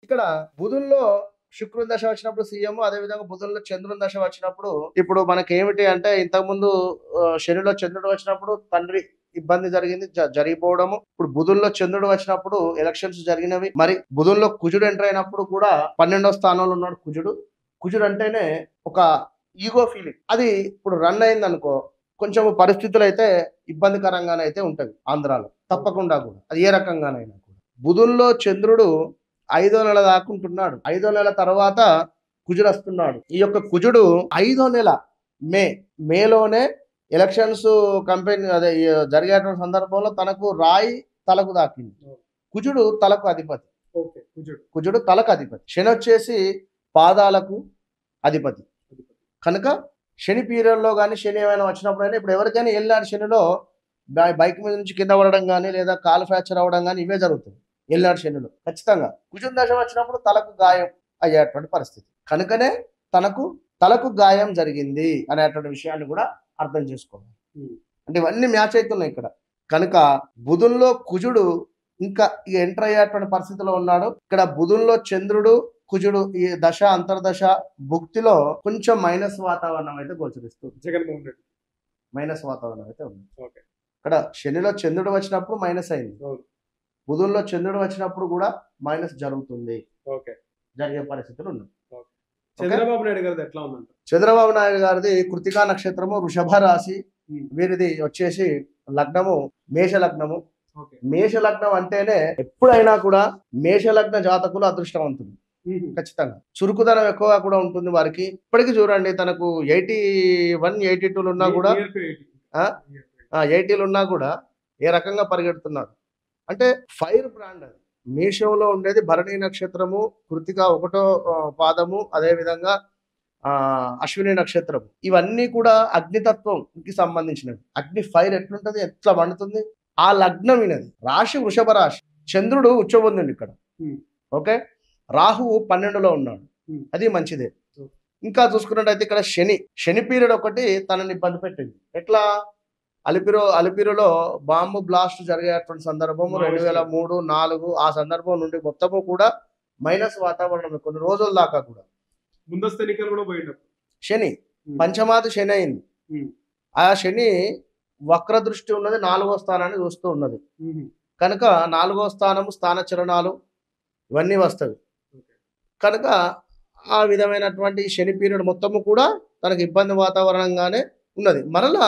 ఇక్కడ బుధుల్లో శుక్రుని దశ వచ్చినప్పుడు సీఎం, అదే విధంగా బుధుల్లో చంద్రుని దశ వచ్చినప్పుడు ఇప్పుడు మనకి ఏమిటి అంటే ఇంతకుముందు శనిలో చంద్రుడు వచ్చినప్పుడు తండ్రి ఇబ్బంది జరిగింది, జరిగిపోవడము. ఇప్పుడు బుధుల్లో చంద్రుడు వచ్చినప్పుడు ఎలక్షన్స్ జరిగినవి. మరి బుధుల్లో కుజుడు ఎంటర్ అయినప్పుడు కూడా 12వ స్థానంలో ఉన్నాడు కుజుడు. కుజుడు అంటేనే ఒక ఈగో ఫీలింగ్. అది ఇప్పుడు రన్ అయింది అనుకో, కొంచెం పరిస్థితులు అయితే ఇబ్బందికరంగానైతే ఉంటది ఆంధ్రాలో, తప్పకుండా కూడా. అది ఏ రకంగానైనా కూడా. బుధుల్లో చంద్రుడు 5వ నెల దాకుంటున్నాడు. 5వ నెల తర్వాత కుజుడు వస్తున్నాడు. ఈ యొక్క కుజుడు 5వ నెల మేలోనే ఎలక్షన్స్ కంపెనీ అదే జరిగేటువంటి సందర్భంలో తనకు రాయి తలకు దాకింది. కుజుడు తలకు అధిపతి. కుజుడు తలకు అధిపతి. శని వచ్చేసి పాదాలకు అధిపతి. కనుక శని పీరియడ్లో కానీ శని ఏమైనా వచ్చినప్పుడైనా ఇప్పుడు ఎవరికైనా వెళ్ళాడు శనిలో బైక్ మీద నుంచి కింద పడడం కానీ లేదా కాలు ఫ్రాక్చర్ అవ్వడం కానీ ఇవే జరుగుతుంది వెళ్ళాడు శనిలో. ఖచ్చితంగా కుజుని దశ వచ్చినప్పుడు తలకు గాయం అయ్యేటువంటి పరిస్థితి. కనుకనే తలకు గాయం జరిగింది అనేటువంటి విషయాన్ని కూడా అర్థం చేసుకోవాలి. అంటే ఇవన్నీ మ్యాచ్ అవుతున్నాయి ఇక్కడ. కనుక బుధుల్లో కుజుడు ఇంకా ఎంటర్ అయ్యేటువంటి పరిస్థితిలో ఉన్నాడు. ఇక్కడ బుధుల్లో చంద్రుడు కుజుడు ఈ దశ అంతర్దశ భుక్తిలో కొంచెం మైనస్ వాతావరణం అయితే గోచరిస్తుంది. జగన్మోహన్ రెడ్డి మైనస్ వాతావరణం అయితే ఉంది. ఇక్కడ శనిలో చంద్రుడు వచ్చినప్పుడు మైనస్ అయింది, బుధుల్లో చంద్రుడు వచ్చినప్పుడు కూడా మైనస్ జరుగుతుంది, జరిగే పరిస్థితులు ఉన్నాయి. చంద్రబాబు నాయుడు గారిది ఎట్లా ఉందంట? చంద్రబాబు నాయుడు గారిది కృతికా నక్షత్రము, వృషభ రాశి. వీరిది వచ్చేసి లగ్నము మేష లగ్నము. మేష లగ్నం అంటేనే ఎప్పుడైనా కూడా మేష లగ్న జాతకులు అదృష్టవంతులు. ఖచ్చితంగా చురుకుదనం ఎక్కువగా కూడా ఉంటుంది వారికి. ఇప్పటికీ చూడండి తనకు 81, 82 ఉన్నా కూడా 80 ఉన్నా కూడా ఏ రకంగా పరిగెడుతున్నారు అంటే ఫైర్ బ్రాండ్. అది మేషంలో ఉండేది భరణి నక్షత్రము, కృతిక 1వ పాదము, అదే విధంగా అశ్విని నక్షత్రము. ఇవన్నీ కూడా అగ్నితత్వంకి సంబంధించినవి. అగ్ని ఫైర్ ఎట్లుంటది, ఎట్లా వండుతుంది, ఆ లగ్నం వినది. రాశి వృషభ రాశి. చంద్రుడు ఉచ్చబొందండి ఇక్కడ. ఓకే, రాహువు 12లో ఉన్నాడు, అది మంచిదే. ఇంకా చూసుకున్నట్టయితే ఇక్కడ శని పీరియడ్ ఒకటి తనని ఇబ్బంది పెట్టింది. ఎట్లా అలిపిరిలో బాంబు బ్లాస్ట్ జరిగేటువంటి సందర్భము 2003, 2004 ఆ సందర్భం నుండి మొత్తము కూడా మైనస్ వాతావరణం కొన్ని రోజుల దాకా కూడా. ముందస్తు ఎన్నికలు కూడా పోయినప్పుడు శని పంచమాది శని అయింది. ఆ శని వక్ర దృష్టి ఉన్నది 4వ స్థానాన్ని చూస్తూ ఉన్నది. కనుక 4వ స్థానము స్థాన చలనాలు ఇవన్నీ వస్తాయి. కనుక ఆ విధమైనటువంటి శని పీరియడ్ మొత్తము కూడా తనకు ఇబ్బంది వాతావరణంగానే ఉన్నది. మరలా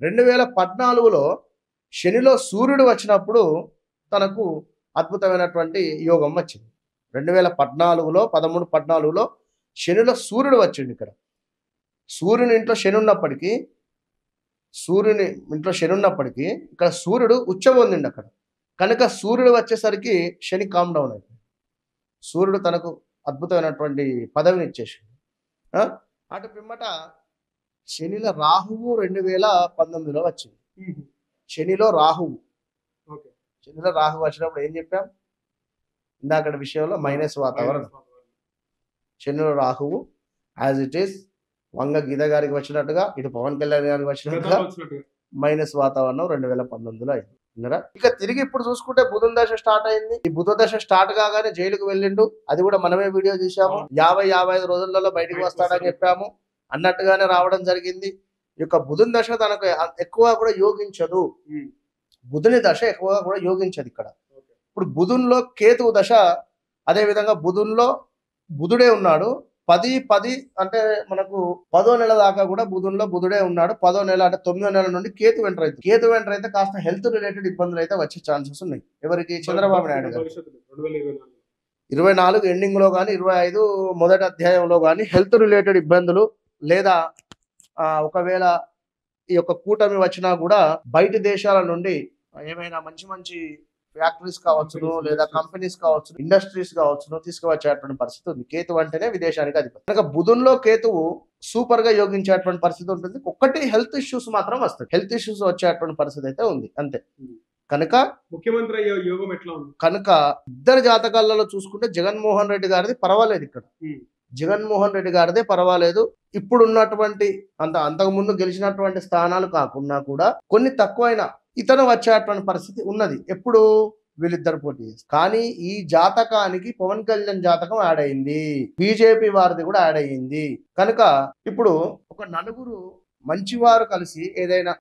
2014లో శనిలో సూర్యుడు వచ్చినప్పుడు తనకు అద్భుతమైనటువంటి యోగం వచ్చింది. 2014లో 13-14లో శనిలో సూర్యుడు వచ్చింది. ఇక్కడ సూర్యుని ఇంట్లో శని ఉన్నప్పటికీ ఇక్కడ సూర్యుడు ఉచ్చబొందిండు అక్కడ. కనుక సూర్యుడు వచ్చేసరికి శని కామ్ డౌన్ అయిపోయింది. సూర్యుడు తనకు అద్భుతమైనటువంటి పదవిని ఇచ్చేసింది. అటు పిమ్మట శనిలో రాహువు 2019లో వచ్చింది. శనిలో రాహువు వచ్చినప్పుడు ఏం చెప్పాం ఇందాక విషయంలో మైనస్ వాతావరణం. శనిలో రాహువు యాజ్ ఇట్ ఈస్ వంగ గీత గారికి వచ్చినట్టుగా, ఇటు పవన్ కళ్యాణ్ గారికి వచ్చినట్టుగా మైనస్ వాతావరణం 2019లో అయింది. ఇక తిరిగి ఇప్పుడు చూసుకుంటే బుధుని దశ స్టార్ట్ అయింది. ఈ బుధ దశ స్టార్ట్ కాగానే జైలుకు వెళ్ళిండు. అది కూడా మనమే వీడియో తీసాము. 50-55 రోజులలో బయటకు వస్తాడని చెప్పాము. అన్నట్టుగానే రావడం జరిగింది. ఈ యొక్క బుధుని దశ తనకు ఎక్కువ కూడా యోగించదు. బుధుని దశ ఎక్కువగా కూడా యోగించదు ఇక్కడ. ఇప్పుడు బుధునిలో కేతువు దశ, అదే విధంగా బుధునిలో బుధుడే ఉన్నాడు. 10 అంటే మనకు 10వ నెల దాకా కూడా బుధునిలో బుధుడే ఉన్నాడు. 10వ నెల అంటే 9వ నెల నుండి కేతు ఎంటర్ అయితే కాస్త హెల్త్ రిలేటెడ్ ఇబ్బందులు అయితే వచ్చే ఛాన్సెస్ ఉన్నాయి. ఎవరికి? చంద్రబాబు నాయుడు గారు. 24 ఎండింగ్ లో కానీ 25 మొదటి అధ్యాయంలో కానీ హెల్త్ రిలేటెడ్ ఇబ్బందులు, లేదా ఒకవేళ ఈ యొక్క కూటమి వచ్చినా కూడా బయట దేశాల నుండి ఏమైనా మంచి ఫ్యాక్టరీస్ కావచ్చును, లేదా కంపెనీస్ కావచ్చును, ఇండస్ట్రీస్ కావచ్చును తీసుకువచ్చేటువంటి పరిస్థితి ఉంది. కేతు అంటేనే విదేశానికి అధిపతి. కనుక బుధునిలో కేతువు సూపర్ గా యోగించేటువంటి పరిస్థితి ఉంటుంది. ఒక్కటి హెల్త్ ఇష్యూస్ మాత్రం వస్తాయి. హెల్త్ ఇష్యూస్ వచ్చేటువంటి పరిస్థితి అయితే ఉంది అంతే. కనుక ముఖ్యమంత్రి యోగం ఎట్లా ఉంది? కనుక ఇద్దరు జాతకాలలో చూసుకుంటే జగన్మోహన్ రెడ్డి గారిది పర్వాలేదు. ఇక్కడ జగన్మోహన్ రెడ్డి గారిదే పర్వాలేదు. ఇప్పుడు ఉన్నటువంటి అంతకుముందు గెలిచినటువంటి స్థానాలు కాకుండా కూడా కొన్ని తక్కువైన ఇతను వచ్చేటువంటి పరిస్థితి ఉన్నది. ఎప్పుడు వీళ్ళిద్దరు పోటీ చేస్తారు. కానీ ఈ జాతకానికి పవన్ కళ్యాణ్ జాతకం యాడ్ అయింది, బీజేపీ వారిది కూడా యాడ్ అయ్యింది. కనుక ఇప్పుడు ఒక నలుగురు మంచివారు కలిసి ఏదైనా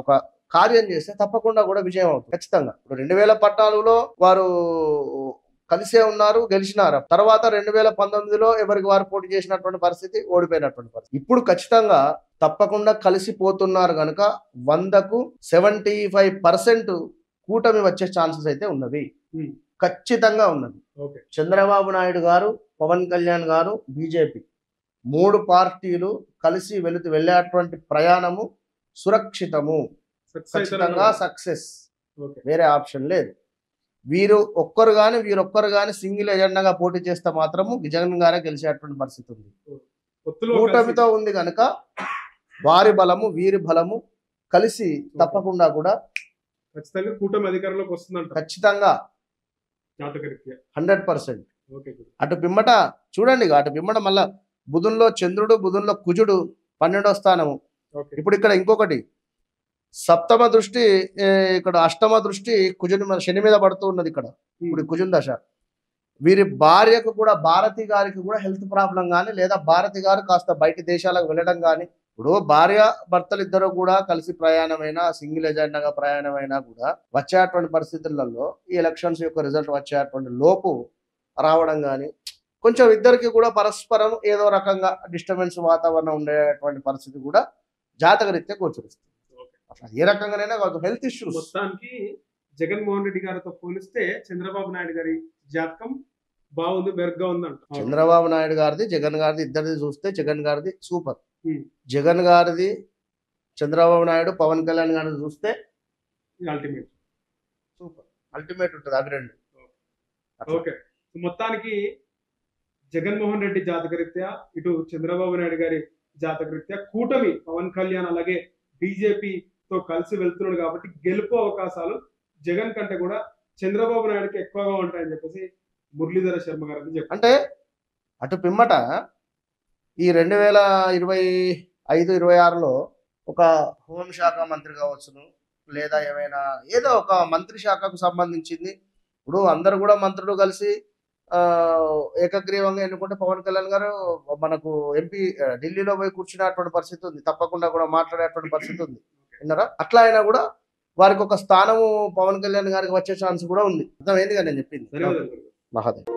ఒక కార్యం చేస్తే తప్పకుండా కూడా విజయం అవుతుంది ఖచ్చితంగా. ఇప్పుడు 2014లో వారు కలిసే ఉన్నారు, గెలిచినారు. తర్వాత 2019లో ఎవరికి వారు పోటీ చేసినటువంటి పరిస్థితి, ఓడిపోయినటువంటి పరిస్థితి. ఇప్పుడు ఖచ్చితంగా తప్పకుండా కలిసిపోతున్నారు కనుక 100కు 75% కూటమి వచ్చే ఛాన్సెస్ అయితే ఉన్నవి, ఖచ్చితంగా ఉన్నది. చంద్రబాబు నాయుడు గారు, పవన్ కళ్యాణ్ గారు, బీజేపీ 3 పార్టీలు కలిసి వెళ్ళేటువంటి ప్రయాణము సురక్షితము, ఖచ్చితంగా సక్సెస్, వేరే ఆప్షన్ లేదు. వీరొక్కరు కానీ సింగిల్ ఎజెండాగా పోటీ చేస్తే మాత్రము జగన్ గారే గెలిచేటువంటి పరిస్థితి ఉంది. కూటమితో ఉంది కనుక వారి బలము వీరి బలము కలిసి తప్పకుండా కూడా ఖచ్చితంగా కూటమి అధికారంలోకి వస్తుందంట, ఖచ్చితంగా 100%. అటు పిమ్మట చూడండి, అటు పిమ్మట మళ్ళా బుధుల్లో చంద్రుడు, బుధుల్లో కుజుడు 12వ స్థానము. ఇప్పుడు ఇక్కడ ఇంకొకటి సప్తమ దృష్టి, ఇక్కడ అష్టమ దృష్టి కుజుని శని మీద పడుతూ ఉన్నది ఇక్కడ. ఇప్పుడు కుజుని దశ. వీరి భార్యకు కూడా, భారతి గారికి కూడా హెల్త్ ప్రాబ్లం కానీ, లేదా భారతి గారు కాస్త బయట దేశాలకు వెళ్ళడం కానీ, ఇప్పుడు భార్య భర్తలు ఇద్దరు కూడా కలిసి ప్రయాణమైనా, సింగిల్ ఎజెండాగా ప్రయాణమైనా కూడా వచ్చేటువంటి పరిస్థితులలో ఈ ఎలక్షన్స్ యొక్క రిజల్ట్ వచ్చేటువంటి లోపు రావడం కానీ, కొంచెం ఇద్దరికి కూడా పరస్పరం ఏదో రకంగా డిస్టర్బెన్స్ వాతావరణం ఉండేటువంటి పరిస్థితి కూడా జాతకరీత్యా గోచరిస్తుంది. ఏ రకంగానైనా కాదు, హెల్త్ ఇష్యూస్. మొత్తానికి జగన్మోహన్ రెడ్డి గారితో పోలిస్తే చంద్రబాబు నాయుడు గారి జాతకం బాగుంది, మెరుగ్గా ఉందంట. చంద్రబాబు నాయుడు గారిది, జగన్ గారిది ఇద్దరిది చూస్తే జగన్ గారిది సూపర్. జగన్ గారిది, చంద్రబాబు నాయుడు, పవన్ కళ్యాణ్ గారిది చూస్తే అల్టిమేట్, సూపర్, అల్టిమేట్ ఉంటుంది అవి రెండు. ఓకే, మొత్తానికి జగన్మోహన్ రెడ్డి జాతకరీత్యా, ఇటు చంద్రబాబు నాయుడు గారి జాతకరీత్యా కూటమి పవన్ కళ్యాణ్ అలాగే బీజేపీతో కలిసి వెళ్తున్నాడు కాబట్టి గెలుపు అవకాశాలు జగన్ కంటే కూడా చంద్రబాబు నాయుడుకి ఎక్కువగా ఉంటాయని చెప్పేసి మురళీధర శర్మ గారు చెప్పారు. అంటే అటు పిమ్మట ఈ 2025-26లో ఒక హోంశాఖ మంత్రి కావచ్చును, లేదా ఏమైనా ఏదో ఒక మంత్రి శాఖకు సంబంధించింది. ఇప్పుడు అందరు కూడా మంత్రులు కలిసి ఏకగ్రీవంగా ఎన్నుకుంటే పవన్ కళ్యాణ్ గారు మనకు ఎంపీ ఢిల్లీలో పోయి కూర్చునేటువంటి పరిస్థితి ఉంది, తప్పకుండా కూడా మాట్లాడేటువంటి పరిస్థితి ఉంది. విన్నారా? అట్లా అయినా కూడా వారికి ఒక స్థానము పవన్ కళ్యాణ్ గారికి వచ్చే ఛాన్స్ కూడా ఉంది. అర్థమైందిగా నేను చెప్పింది. ధన్యవాదాలు. మహాదేవ్.